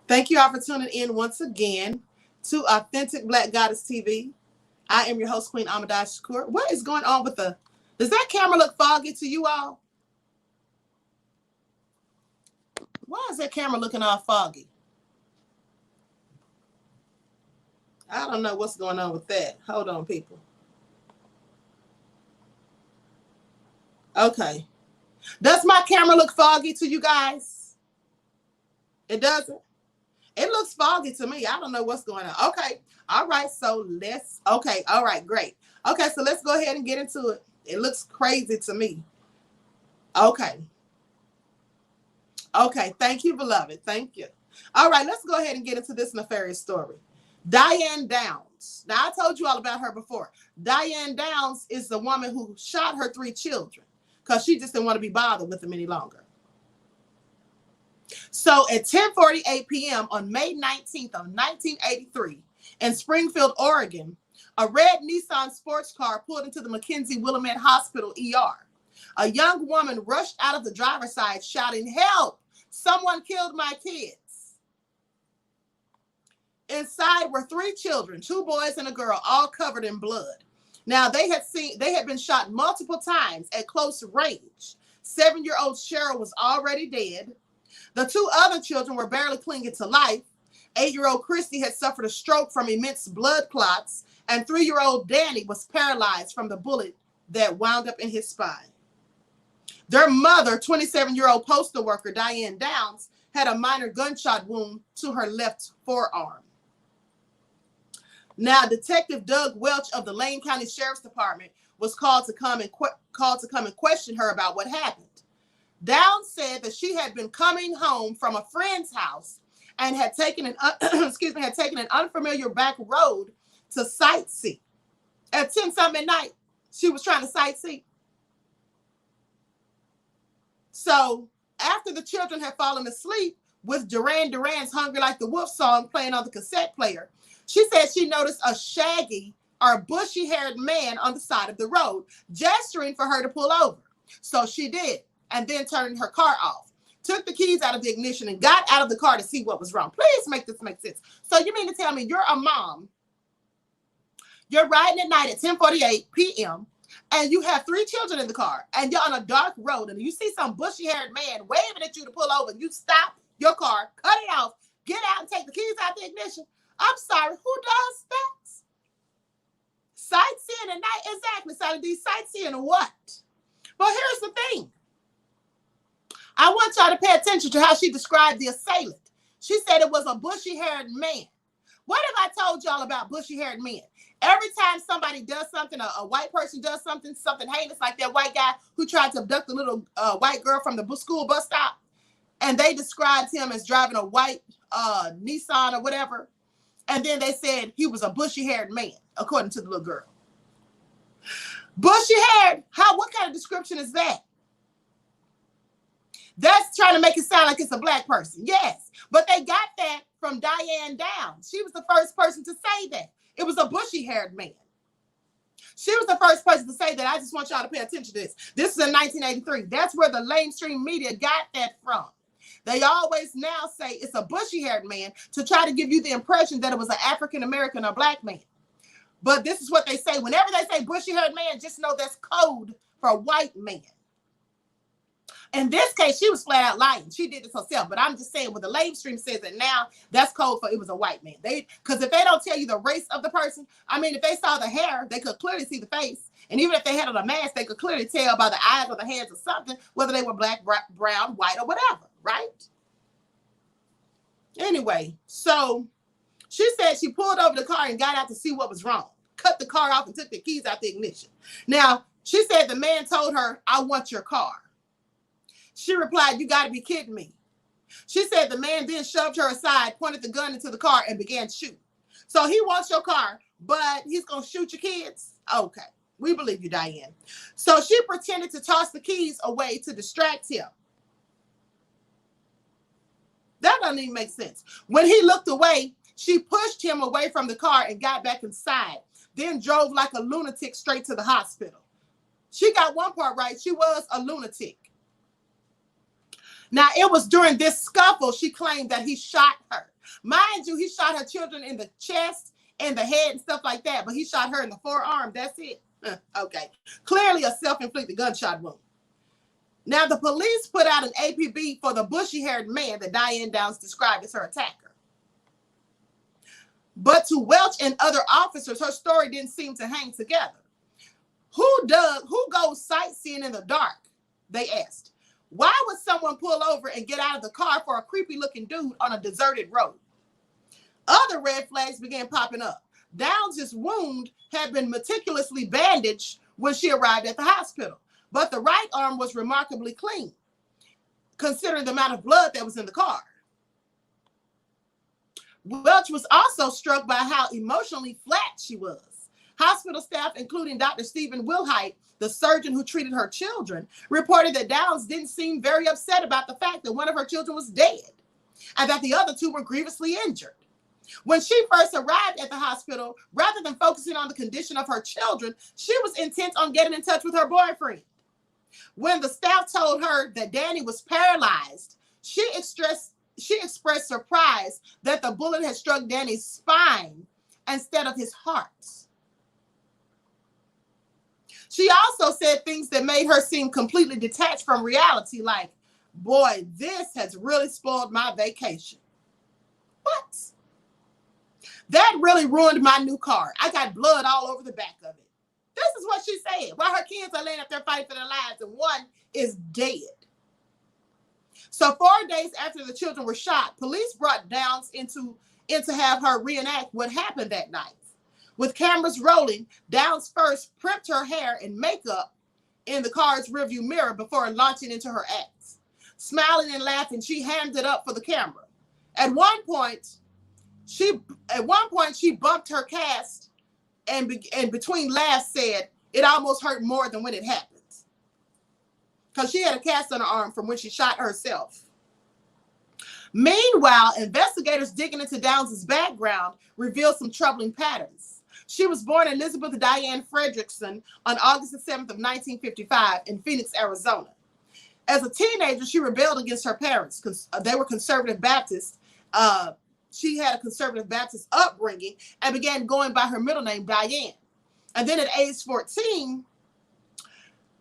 Thank you all for tuning in once again to Authentic Black Goddess TV. I am your host, Queen McKenzie-Willamette. What is going on with does that camera look foggy to you all? Why is that camera looking all foggy? I don't know what's going on with that. Hold on, people. Okay. Does my camera look foggy to you guys? It doesn't? It looks foggy to me. I don't know what's going on. Okay. All right. So okay. All right. Great. Okay. So let's go ahead and get into it. It looks crazy to me. Okay. Okay. Thank you, beloved. Thank you. All right. Let's go ahead and get into this nefarious story. Diane Downs. Now, I told you all about her before. Diane Downs is the woman who shot her 3 children because she just didn't want to be bothered with them any longer. So at 10:48 p.m. on May 19th of 1983 in Springfield, Oregon, a red Nissan sports car pulled into the McKenzie-Willamette Hospital ER. A young woman rushed out of the driver's side shouting, "Help! Someone killed my kids." Inside were 3 children, 2 boys and a girl, all covered in blood. Now, they had been shot multiple times at close range. 7-year-old Cheryl was already dead. The 2 other children were barely clinging to life. 8-year-old Christy had suffered a stroke from immense blood clots, and 3-year-old Danny was paralyzed from the bullet that wound up in his spine. Their mother, 27-year-old postal worker Diane Downs, had a minor gunshot wound to her left forearm. Now, Detective Doug Welch of the Lane County Sheriff's Department was called to come and question her about what happened. Downs said that she had been coming home from a friend's house and had taken an unfamiliar back road to sightsee. At 10-something at night, she was trying to sightsee. So after the children had fallen asleep with Duran Duran's "Hungry Like the Wolf" song playing on the cassette player, she said she noticed a shaggy or bushy-haired man on the side of the road, gesturing for her to pull over. So she did, and then turned her car off, took the keys out of the ignition, and got out of the car to see what was wrong. Please make this make sense. So you mean to tell me you're a mom, you're riding at night at 10:48 p.m., and you have 3 children in the car, and you're on a dark road, and you see some bushy-haired man waving at you to pull over, and you stop your car, cut it off, get out and take the keys out of the ignition? I'm sorry, who does that? Sightseeing at night? Exactly, Sally D. Sightseeing what? But here's the thing. I want y'all to pay attention to how she described the assailant. She said it was a bushy-haired man. What have I told y'all about bushy-haired men? Every time somebody does something, a white person does something heinous, like that white guy who tried to abduct a little white girl from the school bus stop, and they described him as driving a white Nissan or whatever, and then they said he was a bushy-haired man, according to the little girl. Bushy-haired? What kind of description is that? That's trying to make it sound like it's a black person. Yes, but they got that from Diane Downs. She was the first person to say that. It was a bushy-haired man. She was the first person to say that. I just want y'all to pay attention to this. This is in 1983. That's where the mainstream media got that from. They always now say it's a bushy-haired man to try to give you the impression that it was an African-American or black man. But this is what they say. Whenever they say bushy-haired man, just know that's code for white man. In this case, she was flat out lying. She did this herself. But I'm just saying, when the mainstream says it now, that's code for it was a white man. Because if they don't tell you the race of the person, I mean, if they saw the hair, they could clearly see the face. And even if they had on a mask, they could clearly tell by the eyes or the hands or something, whether they were black, brown, white, or whatever, right? Anyway, so she said she pulled over the car and got out to see what was wrong. Cut the car off and took the keys out the ignition. Now, she said the man told her, "I want your car." She replied, "You got to be kidding me." She said the man then shoved her aside, pointed the gun into the car, and began shooting. So he wants your car, but he's going to shoot your kids? Okay, we believe you, Diane. So she pretended to toss the keys away to distract him. That doesn't even make sense. When he looked away, she pushed him away from the car and got back inside, then drove like a lunatic straight to the hospital. She got one part right. She was a lunatic. Now, it was during this scuffle she claimed that he shot her. Mind you, he shot her children in the chest and the head and stuff like that, but he shot her in the forearm. That's it. Okay. Clearly a self-inflicted gunshot wound. Now, the police put out an APB for the bushy-haired man that Diane Downs described as her attacker. But to Welch and other officers, her story didn't seem to hang together. Who goes sightseeing in the dark? They asked. Why would someone pull over and get out of the car for a creepy-looking dude on a deserted road? Other red flags began popping up. Downs' wound had been meticulously bandaged when she arrived at the hospital, but the right arm was remarkably clean, considering the amount of blood that was in the car. Welch was also struck by how emotionally flat she was. Hospital staff, including Dr. Stephen Wilhite, the surgeon who treated her children, reported that Downs didn't seem very upset about the fact that one of her children was dead and that the other two were grievously injured. When she first arrived at the hospital, rather than focusing on the condition of her children, she was intent on getting in touch with her boyfriend. When the staff told her that Danny was paralyzed, she expressed surprise that the bullet had struck Danny's spine instead of his heart. She also said things that made her seem completely detached from reality, like, boy, this has really spoiled my vacation. What? That really ruined my new car. I got blood all over the back of it. This is what she said, while her kids are laying up there fighting for their lives and one is dead. So 4 days after the children were shot, police brought Downs in to have her reenact what happened that night. With cameras rolling, Downs first prepped her hair and makeup in the car's rearview mirror before launching into her acts. Smiling and laughing, she hammed it up for the camera. At one point, she bumped her cast and between laughs said, it almost hurt more than when it happened. Because she had a cast on her arm from when she shot herself. Meanwhile, investigators digging into Downs' background revealed some troubling patterns. She was born Elizabeth Diane Fredrickson on August the 7th of 1955 in Phoenix, Arizona. As a teenager, she rebelled against her parents because they were conservative Baptists. She had a conservative Baptist upbringing and began going by her middle name, Diane. And then at age 14,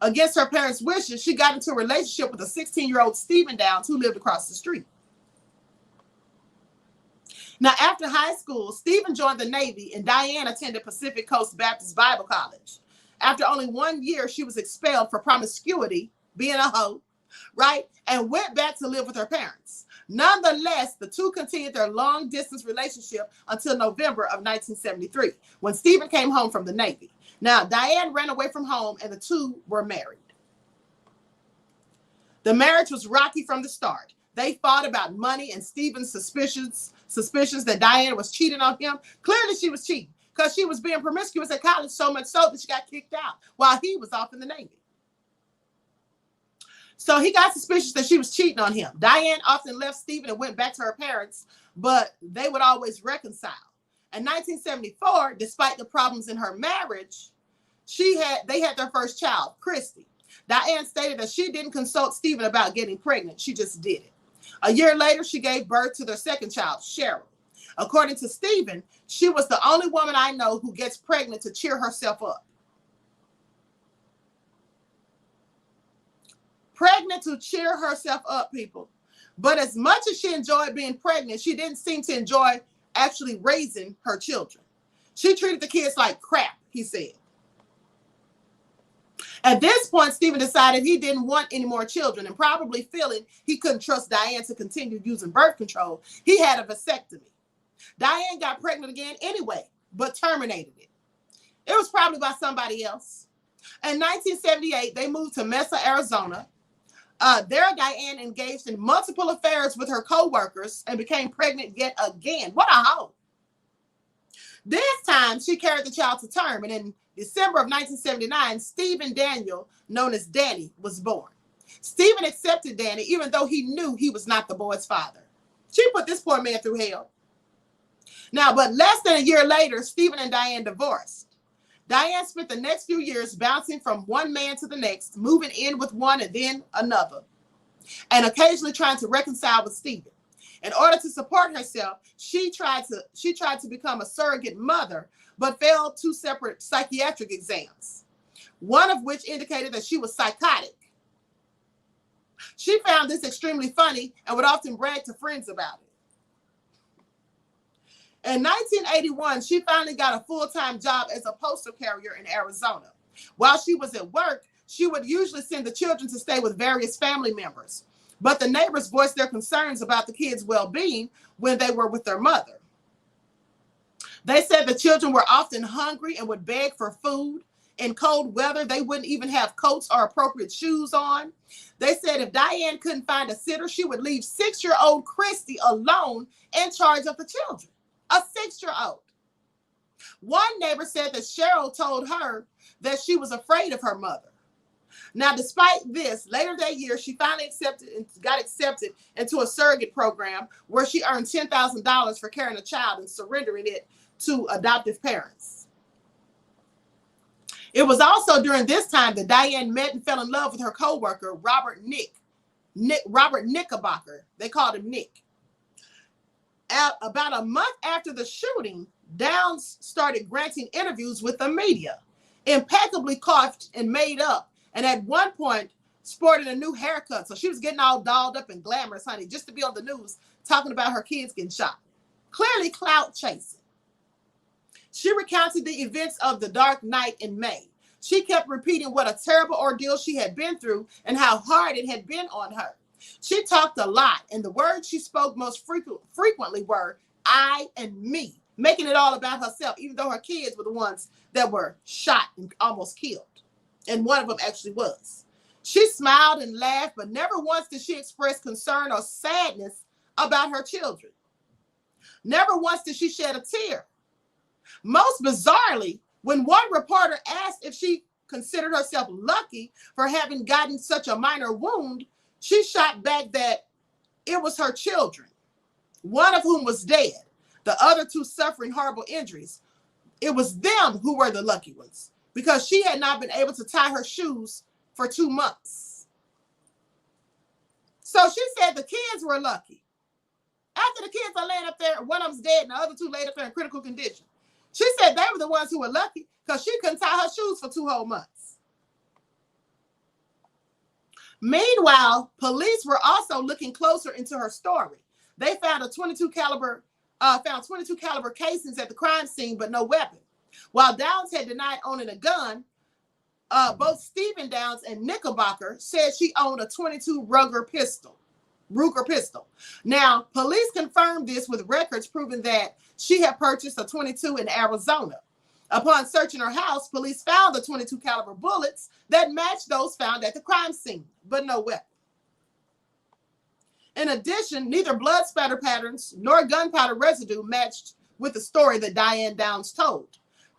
against her parents' wishes, she got into a relationship with a 16-year-old Stephen Downs who lived across the street. Now, after high school, Stephen joined the Navy and Diane attended Pacific Coast Baptist Bible College. After only 1 year, she was expelled for promiscuity, being a hoe, right? And went back to live with her parents. Nonetheless, the two continued their long-distance relationship until November of 1973, when Stephen came home from the Navy. Now, Diane ran away from home and the two were married. The marriage was rocky from the start. They fought about money and Stephen's suspicions that Diane was cheating on him. Clearly she was cheating because she was being promiscuous at college, so much so that she got kicked out while he was off in the Navy. So he got suspicious that she was cheating on him. Diane often left Stephen and went back to her parents, but they would always reconcile. In 1974, despite the problems in her marriage, they had their first child, Christy. Diane stated that she didn't consult Stephen about getting pregnant. She just did it. A year later, she gave birth to their second child, Cheryl. According to Stephen, she was the only woman I know who gets pregnant to cheer herself up. Pregnant to cheer herself up, people. But as much as she enjoyed being pregnant, she didn't seem to enjoy actually raising her children. She treated the kids like crap, he said. At this point, Stephen decided he didn't want any more children, and probably feeling he couldn't trust Diane to continue using birth control, he had a vasectomy. Diane got pregnant again anyway, but terminated it. It was probably by somebody else. In 1978, they moved to Mesa, Arizona. There, Diane engaged in multiple affairs with her co-workers and became pregnant yet again. What a hoe. This time, she carried the child to term, and in December of 1979, Stephen Daniel, known as Danny, was born. Stephen accepted Danny, even though he knew he was not the boy's father. She put this poor man through hell. Now, but less than a year later, Stephen and Diane divorced. Diane spent the next few years bouncing from one man to the next, moving in with one and then another, and occasionally trying to reconcile with Stephen. In order to support herself, she tried to become a surrogate mother, but failed 2 separate psychiatric exams, one of which indicated that she was psychotic. She found this extremely funny and would often brag to friends about it. In 1981, she finally got a full-time job as a postal carrier in Arizona. While she was at work, she would usually send the children to stay with various family members, but the neighbors voiced their concerns about the kids' well-being when they were with their mother. They said the children were often hungry and would beg for food. In cold weather, they wouldn't even have coats or appropriate shoes on. They said if Diane couldn't find a sitter, she would leave 6-year-old Christy alone in charge of the children. A 6-year-old. One neighbor said that Cheryl told her that she was afraid of her mother. Now, despite this, later that year, she finally got accepted into a surrogate program where she earned $10,000 for carrying a child and surrendering it to adoptive parents. It was also during this time that Diane met and fell in love with her co-worker, Robert Knickerbocker. They called him Nick. About a month after the shooting, Downs started granting interviews with the media, impeccably coiffed and made up, and at one point sported a new haircut. So she was getting all dolled up and glamorous, honey, just to be on the news talking about her kids getting shot. Clearly clout chasing. She recounted the events of the dark night in May. She kept repeating what a terrible ordeal she had been through and how hard it had been on her. She talked a lot, and the words she spoke most frequently were I and me, making it all about herself, even though her kids were the ones that were shot and almost killed. And one of them actually was. She smiled and laughed, but never once did she express concern or sadness about her children. Never once did she shed a tear. Most bizarrely, when one reporter asked if she considered herself lucky for having gotten such a minor wound, she shot back that it was her children, one of whom was dead, the other 2 suffering horrible injuries. It was them who were the lucky ones because she had not been able to tie her shoes for 2 months. So she said the kids were lucky. After the kids are laying up there, one of them's dead and the other 2 laid up there in critical condition. She said they were the ones who were lucky because she couldn't tie her shoes for 2 whole months. Meanwhile, police were also looking closer into her story. They found 22 caliber casings at the crime scene, but no weapon. While Downs had denied owning a gun, both Stephen Downs and Knickerbocker said she owned a 22 Ruger pistol. Now, police confirmed this with records proving that she had purchased a 22 in Arizona. Upon searching her house, police found the 22 caliber bullets that matched those found at the crime scene, but no weapon. In addition, neither blood spatter patterns nor gunpowder residue matched with the story that Diane Downs told,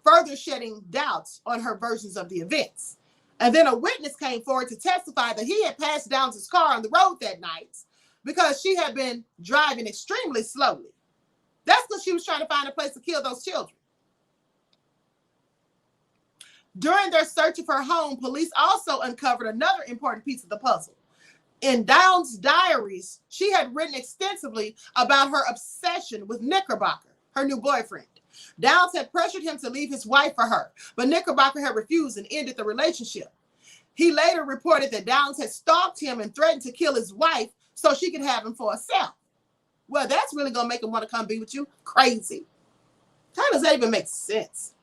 further shedding doubts on her versions of the events. And then a witness came forward to testify that he had passed Downs' car on the road that night because she had been driving extremely slowly. That's because she was trying to find a place to kill those children. During their search of her home, police also uncovered another important piece of the puzzle. In Downs' diaries, she had written extensively about her obsession with Knickerbocker, her new boyfriend. Downs had pressured him to leave his wife for her, but Knickerbocker had refused and ended the relationship. He later reported that Downs had stalked him and threatened to kill his wife so she could have him for herself. Well, that's really going to make him want to come be with you. Crazy. How does that even make sense?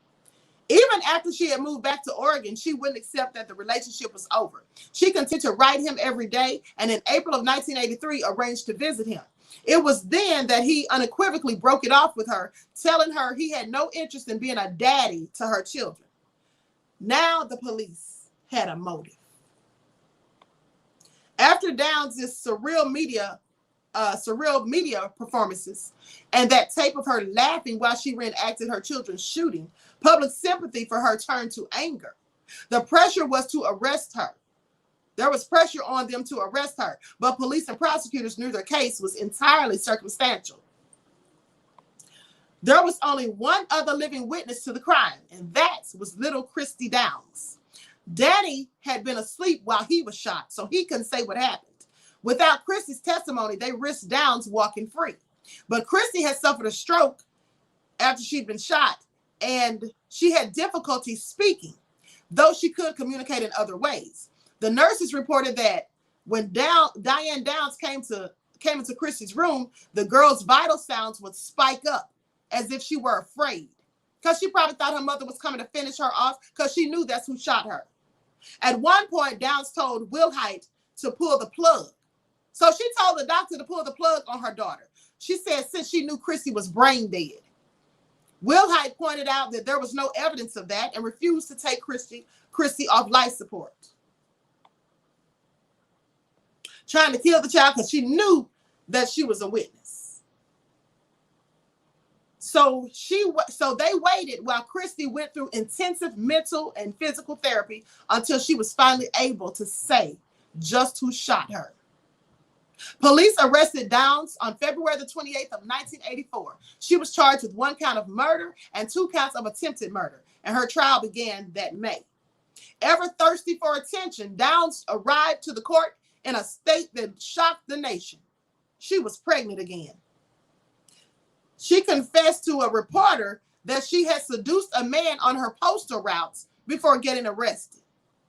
Even after she had moved back to Oregon, she wouldn't accept that the relationship was over. She continued to write him every day, and in April of 1983, arranged to visit him. It was then that he unequivocally broke it off with her, telling her he had no interest in being a daddy to her children. Now the police had a motive. After Downs' surreal media performances and that tape of her laughing while she reenacted her children's shooting, public sympathy for her turned to anger. The pressure was to arrest her. There was pressure on them to arrest her, but police and prosecutors knew their case was entirely circumstantial. There was only one other living witness to the crime, and that was little Christy Downs. Danny had been asleep while he was shot, so he couldn't say what happened. Without Christy's testimony, they risked Downs walking free. But Christy had suffered a stroke after she'd been shot, and she had difficulty speaking, though she could communicate in other ways. The nurses reported that when Diane Downs came into Christy's room, the girl's vital sounds would spike up as if she were afraid, because she probably thought her mother was coming to finish her off, because she knew that's who shot her. At one point, Downs told Wilhite to pull the plug. So she told the doctor to pull the plug on her daughter. She said since she knew Christy was brain dead. Wilhite pointed out that there was no evidence of that and refused to take Christy off life support, trying to kill the child because she knew that she was a witness. So they waited while Christy went through intensive mental and physical therapy until she was finally able to say just who shot her. Police arrested Downs on February the 28th of 1984. She was charged with 1 count of murder and 2 counts of attempted murder, and her trial began that May. Ever thirsty for attention, Downs arrived to the court in a state that shocked the nation. She was pregnant again. She confessed to a reporter that she had seduced a man on her postal routes before getting arrested.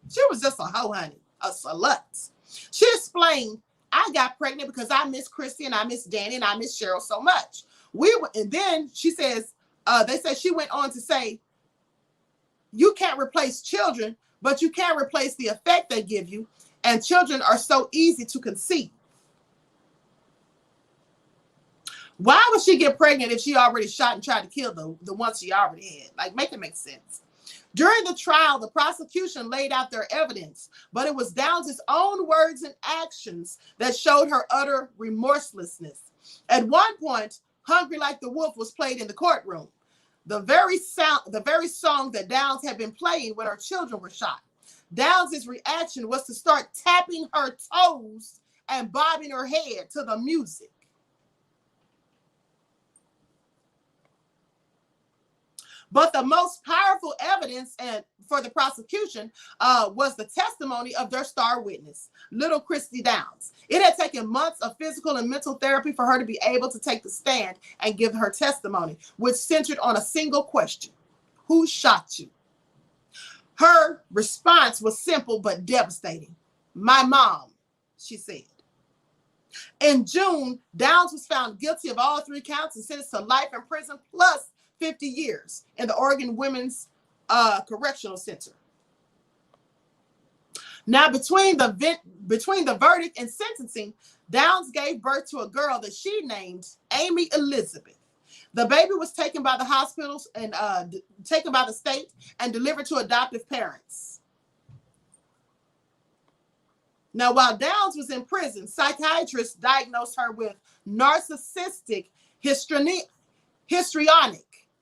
She was just a hoe, honey, a slut. She explained, I got pregnant because I miss Christy and I miss Danny and I miss Cheryl so much. And then she says, they said she went on to say, you can't replace children, but you can replace the effect they give you. And children are so easy to conceive. Why would she get pregnant if she already shot and tried to kill the ones she already had? Like, make it make sense. During the trial, the prosecution laid out their evidence, but it was Downs' own words and actions that showed her utter remorselessness. At one point, Hungry Like the Wolf was played in the courtroom, the very song that Downs had been playing when her children were shot. Downs' reaction was to start tapping her toes and bobbing her head to the music. But the most powerful evidence for the prosecution was the testimony of their star witness, little Christy Downs. It had taken months of physical and mental therapy for her to be able to take the stand and give her testimony, which centered on a single question: who shot you? Her response was simple but devastating. My mom, she said. In June, Downs was found guilty of all 3 counts and sentenced to life in prison plus 50 years in the Oregon Women's Correctional Center. Now, between the verdict and sentencing, Downs gave birth to a girl that she named Amy Elizabeth. The baby was taken by the hospitals and taken by the state and delivered to adoptive parents. Now, while Downs was in prison, psychiatrists diagnosed her with narcissistic histrionic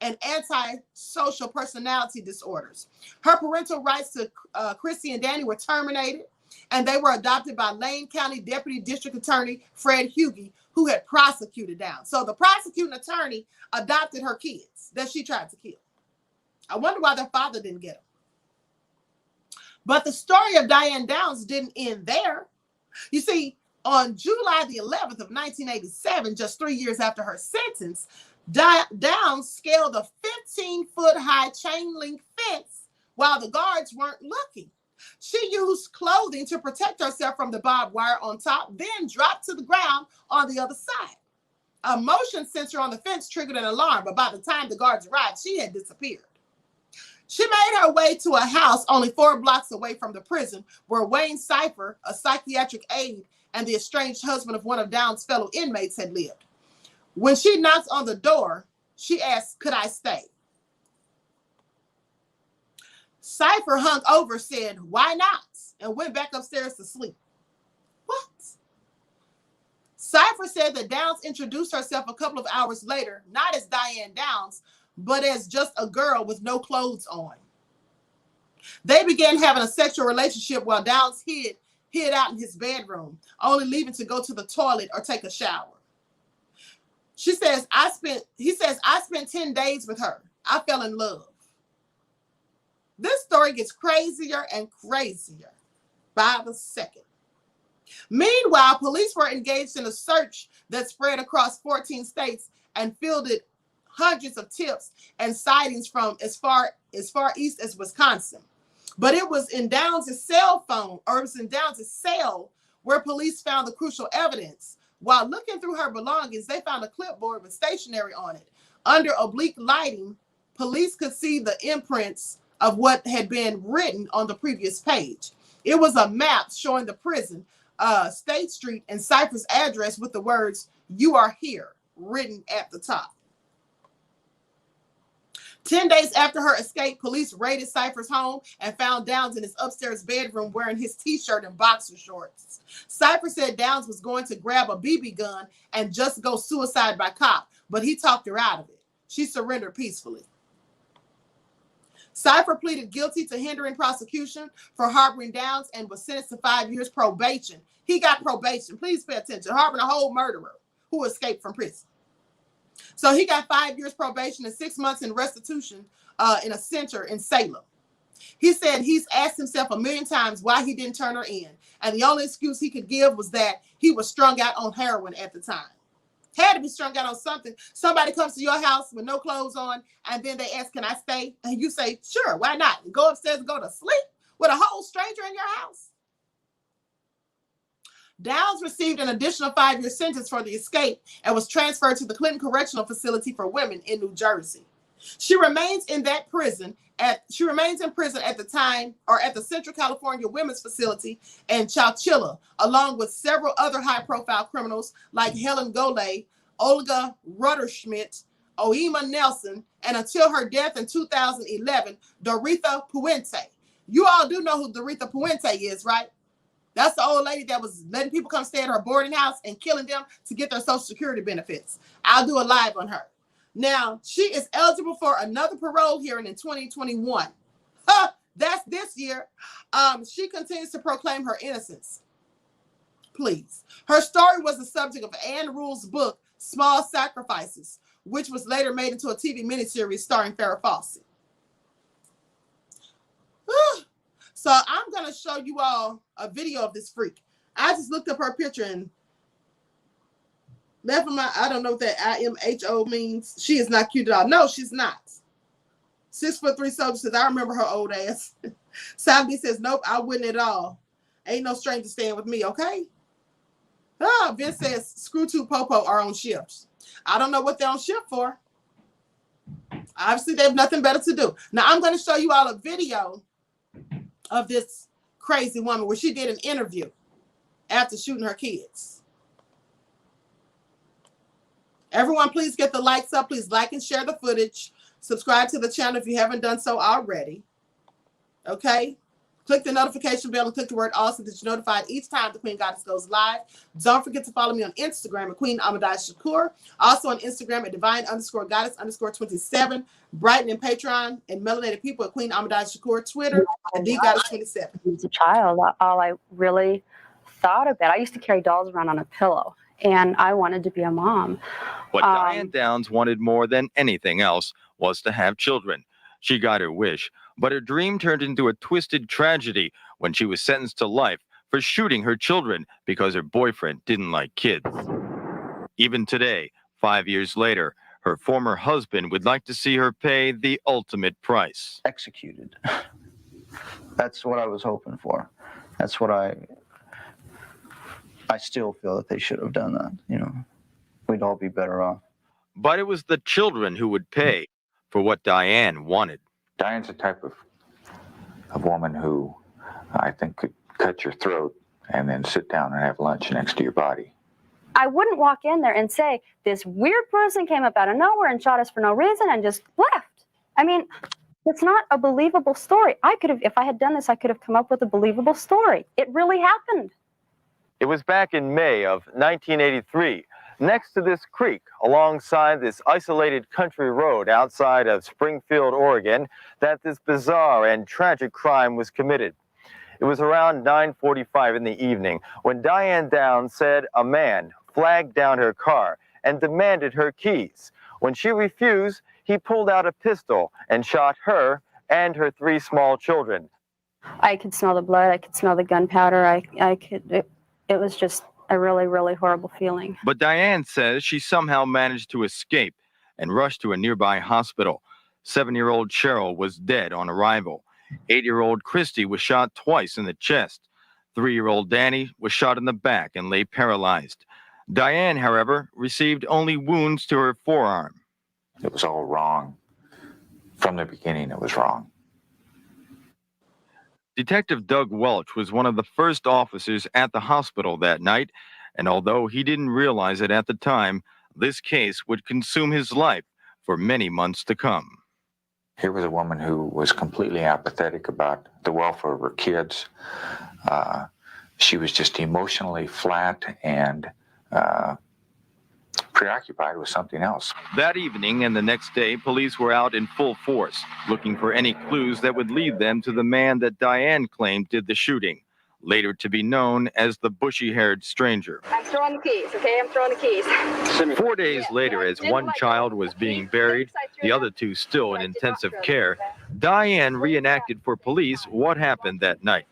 and antisocial personality disorders. Her parental rights to Christy and Danny were terminated, and they were adopted by Lane County Deputy District Attorney Fred Hughey, who had prosecuted Downs. So the prosecuting attorney adopted her kids that she tried to kill. I wonder why their father didn't get them. But the story of Diane Downs didn't end there. You see, on July the 11th of 1987, just 3 years after her sentence, Downs scaled a 15-foot high chain link fence while the guards weren't looking. She used clothing to protect herself from the barbed wire on top, then dropped to the ground on the other side. A motion sensor on the fence triggered an alarm, but by the time the guards arrived, she had disappeared. She made her way to a house only 4 blocks away from the prison where Wayne Cipher, a psychiatric aide and the estranged husband of one of Downs' fellow inmates, had lived. When she knocked on the door, she asked, could I stay? Cipher hung over, said, why not? And went back upstairs to sleep. What? Cipher said that Downs introduced herself a couple of hours later, not as Diane Downs, but as just a girl with no clothes on. They began having a sexual relationship while Downs hid out in his bedroom, only leaving to go to the toilet or take a shower. He says, I spent 10 days with her. I fell in love. This story gets crazier and crazier by the second. Meanwhile, police were engaged in a search that spread across 14 states and fielded hundreds of tips and sightings from as far east as Wisconsin. But it was in Downs' cell where police found the crucial evidence. While looking through her belongings, they found a clipboard with stationery on it. Under oblique lighting, police could see the imprints of what had been written on the previous page. It was a map showing the prison, State Street, and Cypher's address with the words, "You are here," written at the top. 10 days after her escape, police raided Cypher's home and found Downs in his upstairs bedroom wearing his t-shirt and boxer shorts. Cypher said Downs was going to grab a BB gun and just go suicide by cop, but he talked her out of it. She surrendered peacefully. Cypher pleaded guilty to hindering prosecution for harboring Downs and was sentenced to 5 years probation. He got probation. Please pay attention. Harboring a whole murderer who escaped from prison. So he got 5 years probation and 6 months in restitution in a center in Salem. He said he's asked himself a million times why he didn't turn her in. And the only excuse he could give was that he was strung out on heroin at the time. Had to be strung out on something. Somebody comes to your house with no clothes on, and then they ask, "Can I stay?" And you say, "Sure, why not?" And go upstairs and go to sleep with a whole stranger in your house. Downs received an additional 5-year sentence for the escape and was transferred to the Clinton Correctional Facility for Women in New Jersey. She remains in prison at the time, or at the Central California Women's Facility in Chowchilla, along with several other high-profile criminals like Helen Golay, Olga Rutterschmidt, Oima Nelson, and until her death in 2011, Doretha Puente. You all do know who Doretha Puente is, right? That's the old lady that was letting people come stay at her boarding house and killing them to get their Social Security benefits. I'll do a live on her. Now, she is eligible for another parole hearing in 2021. That's this year. She continues to proclaim her innocence. Please. Her story was the subject of Ann Rule's book, Small Sacrifices, which was later made into a TV miniseries starring Farrah Fawcett. So I'm going to show you all a video of this freak. I just looked up her picture and left my, I don't know what that IMHO means. She is not cute at all. No, she's not. 6'3" soldier says, "I remember her old ass." Salvi says, "Nope, I wouldn't at all. Ain't no stranger staying with me, okay?" Vince says, "Screw two Popo are on shifts." I don't know what they're on shift for. Obviously, they have nothing better to do. Now, I'm going to show you all a video of this crazy woman where she did an interview after shooting her kids. Everyone, please get the likes up. Please like and share the footage. Subscribe to the channel if you haven't done so already. Okay? Click the notification bell and click the word all so that you're notified each time the Queen Goddess goes live. Don't forget to follow me on Instagram at QueenAShakur. Also on Instagram at Divine_Goddess_27. Brighton and Patreon and Melanated People at Queen Shakur. Twitter at DGoddess27. As a child, all I really thought about, I used to carry dolls around on a pillow, and I wanted to be a mom. What Diane Downs wanted more than anything else was to have children. She got her wish, but her dream turned into a twisted tragedy when she was sentenced to life for shooting her children because her boyfriend didn't like kids. Even today, 5 years later, her former husband would like to see her pay the ultimate price. Executed. That's what I was hoping for. That's what I still feel that they should have done that. You know, we'd all be better off. But it was the children who would pay for what Diane wanted. Diane's the type of woman who I think could cut your throat and then sit down and have lunch next to your body. I wouldn't walk in there and say, "This weird person came up out of nowhere and shot us for no reason," and just left. I mean, it's not a believable story. I could have, if I had done this, I could have come up with a believable story. It really happened. It was back in May of 1983, next to this creek, alongside this isolated country road outside of Springfield, Oregon, that this bizarre and tragic crime was committed. It was around 9:45 in the evening when Diane Downs said a man flagged down her car and demanded her keys. When she refused, he pulled out a pistol and shot her and her 3 small children. I could smell the blood. I could smell the gunpowder. It it was just a really, really horrible feeling. But Diane says she somehow managed to escape and rushed to a nearby hospital. 7-year-old Cheryl was dead on arrival. 8-year-old Christy was shot twice in the chest. 3-year-old Danny was shot in the back and lay paralyzed. Diane, however, received only wounds to her forearm. It was all wrong. From the beginning, it was wrong. Detective Doug Welch was one of the first officers at the hospital that night, and although he didn't realize it at the time, this case would consume his life for many months to come. Here was a woman who was completely apathetic about the welfare of her kids. She was just emotionally flat and preoccupied with something else. That evening and the next day, police were out in full force, looking for any clues that would lead them to the man that Diane claimed did the shooting, later to be known as the bushy-haired stranger. I'm throwing the keys, okay? I'm throwing the keys. 4 days later, as one child was being buried, the other two still in intensive care, Diane reenacted for police what happened that night.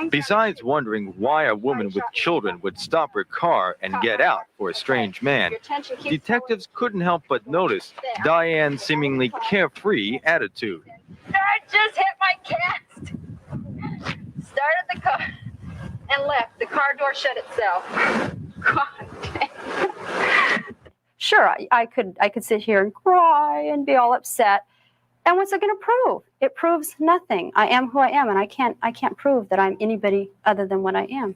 Besides wondering why a woman with children would stop her car and get out for a strange man, detectives couldn't help but notice Diane's seemingly carefree attitude. I just hit my cast. Started the car and left. The car door shut itself. God. Sure, I could sit here and cry and be all upset. And what's it going to prove? It proves nothing. I am who I am, and I can't prove that I'm anybody other than what I am.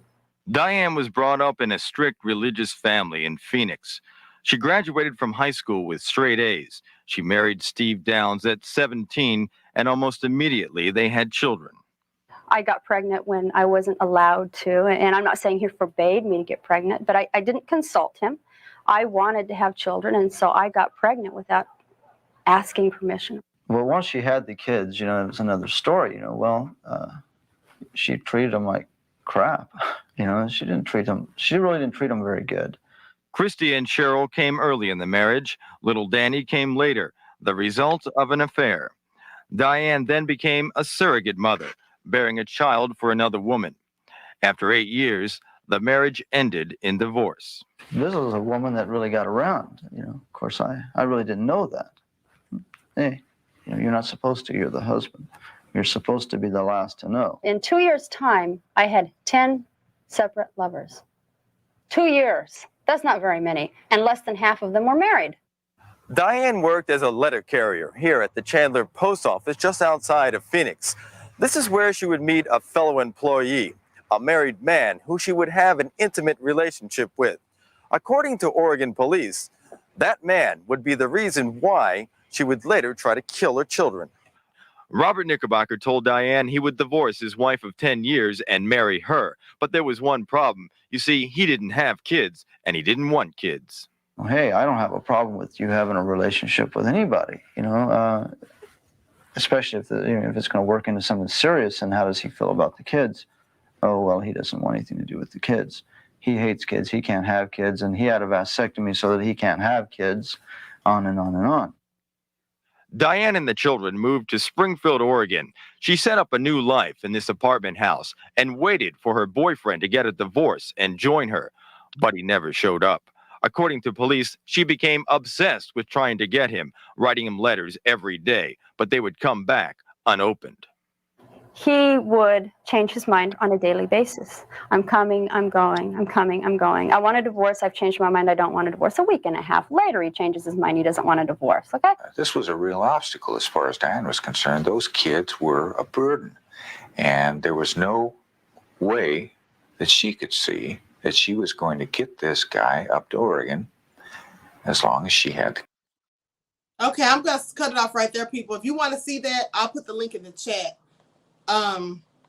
Diane was brought up in a strict religious family in Phoenix. She graduated from high school with straight A's. She married Steve Downs at 17, and almost immediately they had children. I got pregnant when I wasn't allowed to, and I'm not saying he forbade me to get pregnant, but I didn't consult him. I wanted to have children, and so I got pregnant without asking permission. Well, once she had the kids, it was another story, she treated them like crap. She really didn't treat them very good. Christy and Cheryl came early in the marriage. Little Danny came later, the result of an affair. Diane then became a surrogate mother, bearing a child for another woman. After 8 years, the marriage ended in divorce. This was a woman that really got around, Of course, I really didn't know that. Hey, you're not supposed to. You're the husband. You're supposed to be the last to know. In 2 years' time, I had 10 separate lovers. 2 years. That's not very many. And less than half of them were married. Diane worked as a letter carrier here at the Chandler Post Office just outside of Phoenix. This is where she would meet a fellow employee, a married man who she would have an intimate relationship with. According to Oregon police, that man would be the reason why she would later try to kill her children. Robert Knickerbocker told Diane he would divorce his wife of 10 years and marry her. But there was one problem. You see, he didn't have kids, and he didn't want kids. Well, hey, I don't have a problem with you having a relationship with anybody, especially if it's going to work into something serious. And how does he feel about the kids? Oh, well, he doesn't want anything to do with the kids. He hates kids. He can't have kids. And he had a vasectomy so that he can't have kids, on and on and on. Diane and the children moved to Springfield, Oregon. She set up a new life in this apartment house and waited for her boyfriend to get a divorce and join her, but he never showed up. According to police, she became obsessed with trying to get him, writing him letters every day, but they would come back unopened. He would change his mind on a daily basis. I'm coming, I'm going, I'm coming, I'm going. I want a divorce, I've changed my mind, I don't want a divorce. A week and a half later, he changes his mind, he doesn't want a divorce, okay? This was a real obstacle as far as Diane was concerned. Those kids were a burden, and there was no way that she could see that she was going to get this guy up to Oregon as long as she had. Okay, I'm going to cut it off right there, people. If you want to see that, I'll put the link in the chat.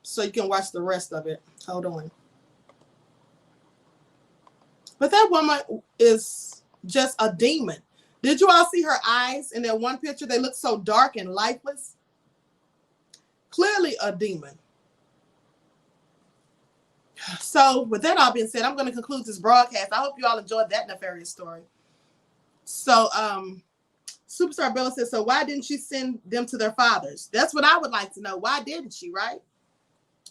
So you can watch the rest of it. Hold on. But that woman is just a demon. Did you all see her eyes in that one picture? They look so dark and lifeless. Clearly a demon. So with that all being said, I'm going to conclude this broadcast. I hope you all enjoyed that nefarious story. So, Superstar Bella says, so why didn't she send them to their fathers? That's what I would like to know. Why didn't she, right?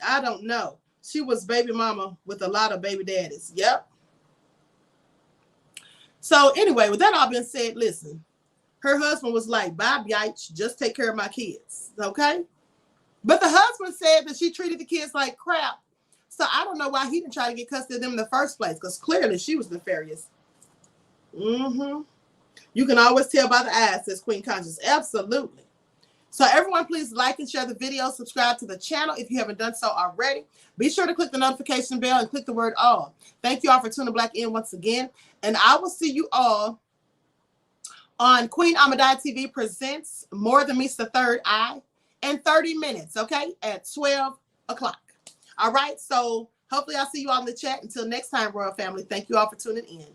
I don't know. She was baby mama with a lot of baby daddies. Yep. So anyway, with that all being said, listen, her husband was like, bye, biatch, just take care of my kids. Okay. But the husband said that she treated the kids like crap. So I don't know why he didn't try to get custody of them in the first place, because clearly she was nefarious. Mm-hmm. You can always tell by the eyes, says Queen Conscious. Absolutely. So everyone, please like and share the video. Subscribe to the channel if you haven't done so already. Be sure to click the notification bell and click the word all. Thank you all for tuning back in once again. And I will see you all on Queen Amadai TV presents More Than Meets the Third Eye in 30 minutes, okay, at 12 o'clock. All right, so hopefully I'll see you all in the chat. Until next time, Royal Family, thank you all for tuning in.